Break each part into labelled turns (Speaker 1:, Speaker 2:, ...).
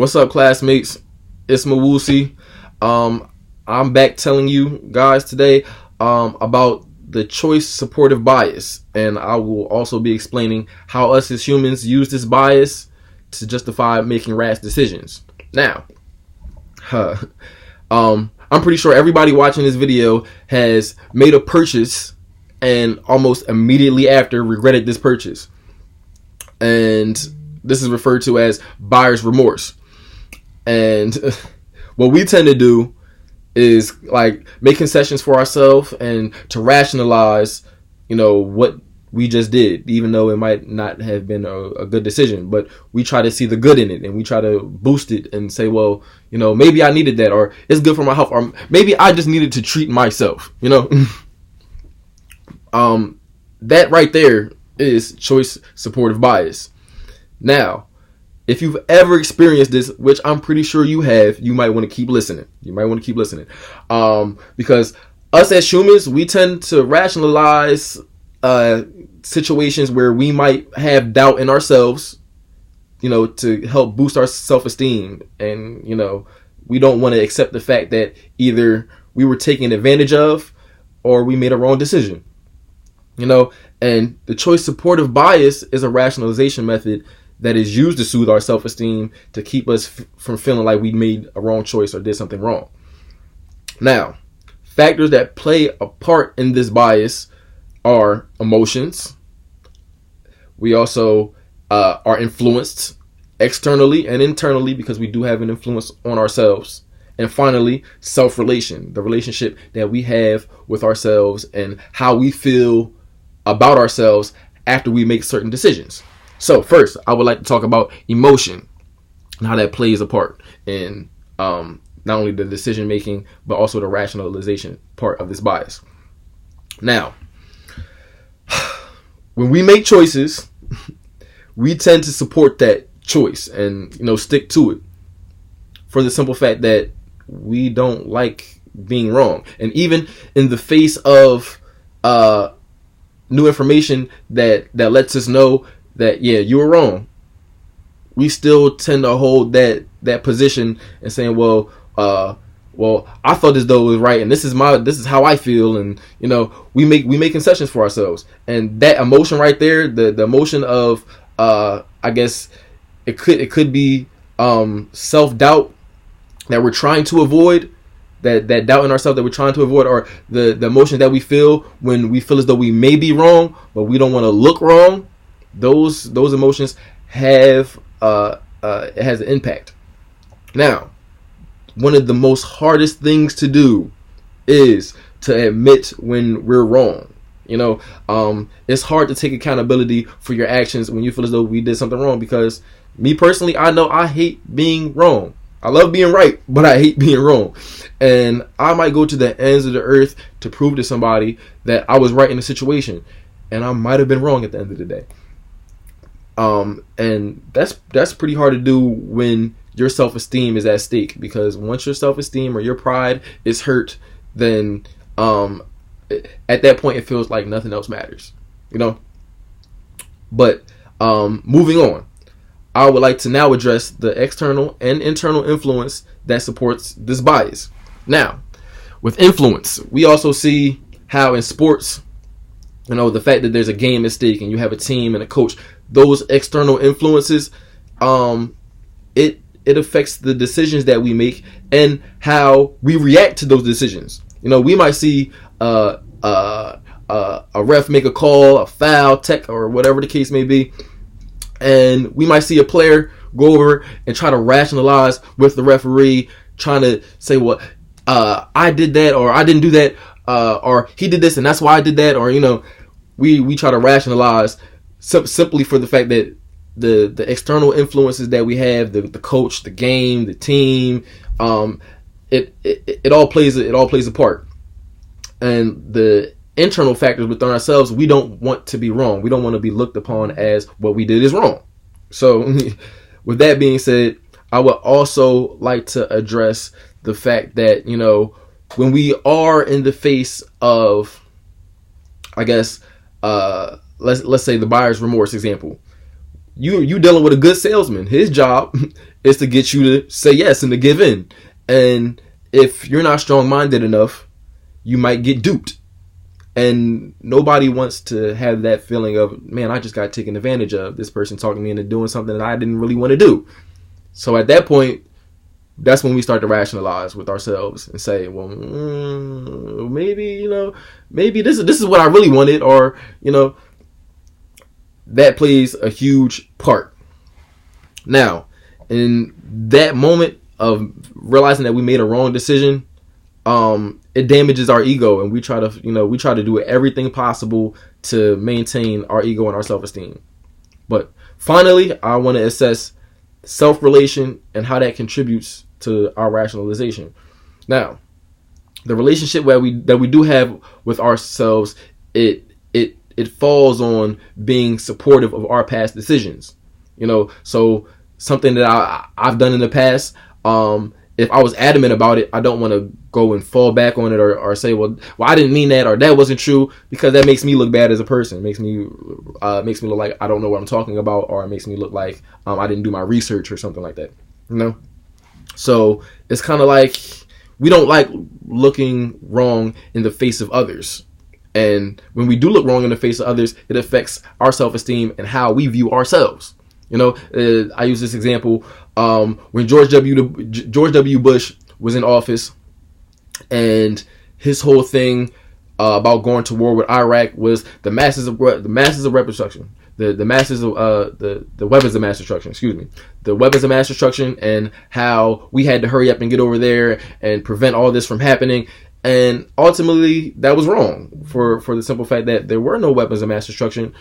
Speaker 1: What's up, classmates? It's Mawusi. I'm back telling you guys today about the choice supportive bias, and I will also be explaining how us as humans use this bias to justify making rash decisions. Now, I'm pretty sure everybody watching this video has made a purchase and almost immediately after regretted this purchase. And this is referred to as buyer's remorse. And what we tend to do is like make concessions for ourselves and to rationalize, what we just did, even though it might not have been a good decision. But we try to see the good in it and we try to boost it and say, well, maybe I needed that, or it's good for my health, or maybe I just needed to treat myself, That right there is choice supportive bias. Now, if you've ever experienced this, which I'm pretty sure you have, you might want to keep listening. Because us as humans, we tend to rationalize situations where we might have doubt in ourselves, to help boost our self-esteem. And, we don't want to accept the fact that either we were taken advantage of or we made a wrong decision. And the choice supportive bias is a rationalization method that is used to soothe our self-esteem, to keep us from feeling like we made a wrong choice or did something wrong. Now, factors that play a part in this bias are emotions. We also are influenced externally and internally because we do have an influence on ourselves. And finally, self-relation, the relationship that we have with ourselves and how we feel about ourselves after we make certain decisions. So first, I would like to talk about emotion and how that plays a part in not only the decision making, but also the rationalization part of this bias. Now, when we make choices, we tend to support that choice and stick to it for the simple fact that we don't like being wrong. And even in the face of new information that lets us know that, yeah, you were wrong, we still tend to hold that position and saying, well, I thought as though it was right, and this is how I feel, and we make concessions for ourselves. And that emotion right there, the emotion of I guess it could be self-doubt that we're trying to avoid, that doubt in ourselves that we're trying to avoid, or the emotion that we feel when we feel as though we may be wrong, but we don't want to look wrong. Those emotions have it has an impact. Now, one of the most hardest things to do is to admit when we're wrong. It's hard to take accountability for your actions when you feel as though we did something wrong, because me personally, I know I hate being wrong. I love being right, but I hate being wrong. And I might go to the ends of the earth to prove to somebody that I was right in a situation, and I might have been wrong at the end of the day. And that's pretty hard to do when your self-esteem is at stake, because once your self-esteem or your pride is hurt, then at that point it feels like nothing else matters, But moving on, I would like to now address the external and internal influence that supports this bias. Now, with influence, we also see how in sports, the fact that there's a game at stake and you have a team and a coach, those external influences, it affects the decisions that we make and how we react to those decisions. We might see a ref make a call, a foul, tech, or whatever the case may be, and we might see a player go over and try to rationalize with the referee, trying to say, well, I did that, or I didn't do that, or he did this and that's why I did that, or we try to rationalize simply for the fact that the external influences that we have, the coach, the game, the team, it all plays a part. And the internal factors within ourselves, we don't want to be wrong. We don't want to be looked upon as what we did is wrong. So with that being said, I would also like to address the fact that, when we are in the face of, I guess, let's say the buyer's remorse example, you dealing with a good salesman. His job is to get you to say yes and to give in. And if you're not strong-minded enough, you might get duped. And nobody wants to have that feeling of, man, I just got taken advantage of. This person talking me into doing something that I didn't really want to do. So at that point, that's when we start to rationalize with ourselves and say, well, maybe this is what I really wanted, or, that plays a huge part. Now, in that moment of realizing that we made a wrong decision, it damages our ego, and we try to do everything possible to maintain our ego and our self-esteem. But finally, I want to assess self-relation and how that contributes to our rationalization. Now, the relationship that we do have with ourselves, it falls on being supportive of our past decisions. So something that I've done in the past, if I was adamant about it, I don't want to go and fall back on it or say, well, I didn't mean that, or that wasn't true, because that makes me look bad as a person. It makes me look like I don't know what I'm talking about, or it makes me look like I didn't do my research or something like that. So it's kind of like we don't like looking wrong in the face of others. And when we do look wrong in the face of others, it affects our self-esteem and how we view ourselves. I use this example when George W. Bush was in office, and his whole thing about going to war with Iraq was the masses of weapons destruction, the masses of the weapons of mass destruction. Excuse me, the weapons of mass destruction, and how we had to hurry up and get over there and prevent all this from happening. And ultimately, that was wrong for the simple fact that there were no weapons of mass destruction.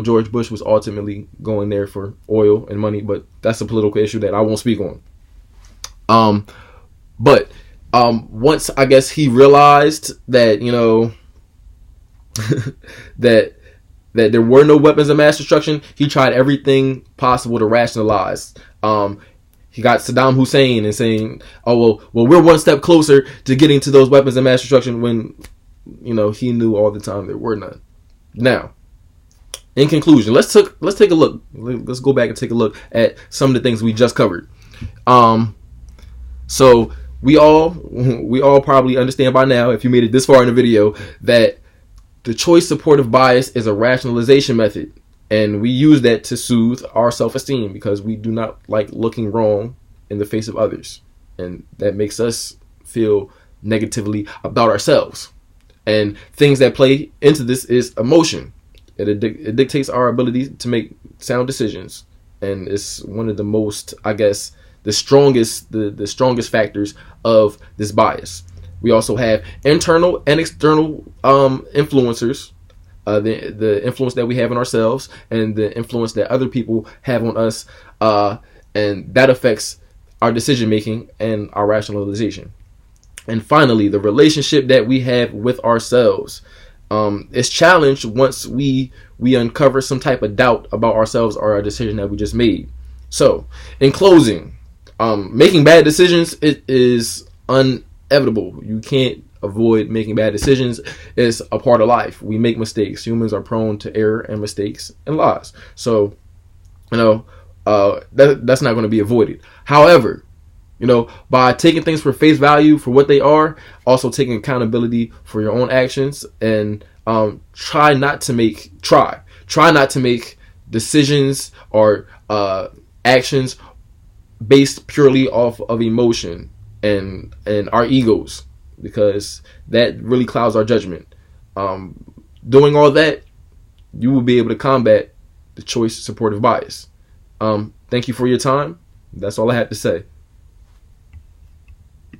Speaker 1: George Bush was ultimately going there for oil and money, but that's a political issue that I won't speak on. But once I guess he realized that that there were no weapons of mass destruction, he tried everything possible to rationalize. He got Saddam Hussein and saying, "Oh well, we're one step closer to getting to those weapons of mass destruction," when he knew all the time there were none. Now, in conclusion, let's take a look. Let's go back and take a look at some of the things we just covered. So we all probably understand by now, if you made it this far in the video, that the choice supportive bias is a rationalization method, and we use that to soothe our self-esteem because we do not like looking wrong in the face of others, and that makes us feel negatively about ourselves. And things that play into this is emotion. It dictates our ability to make sound decisions, and it's one of the most, I guess, the strongest factors of this bias. We also have internal and external influencers, the influence that we have in ourselves and the influence that other people have on us, and that affects our decision making and our rationalization. And finally, the relationship that we have with ourselves is challenged once we uncover some type of doubt about ourselves or our decision that we just made. So, in closing, making bad decisions, it is inevitable. You can't avoid making bad decisions. It's a part of life. We make mistakes. Humans are prone to error and mistakes and lies. So, that's not going to be avoided. However, by taking things for face value for what they are, also taking accountability for your own actions, and try not to make decisions or actions based purely off of emotion and our egos, because that really clouds our judgment. Doing all that, you will be able to combat the choice supportive bias. Thank you for your time. That's all I have to say.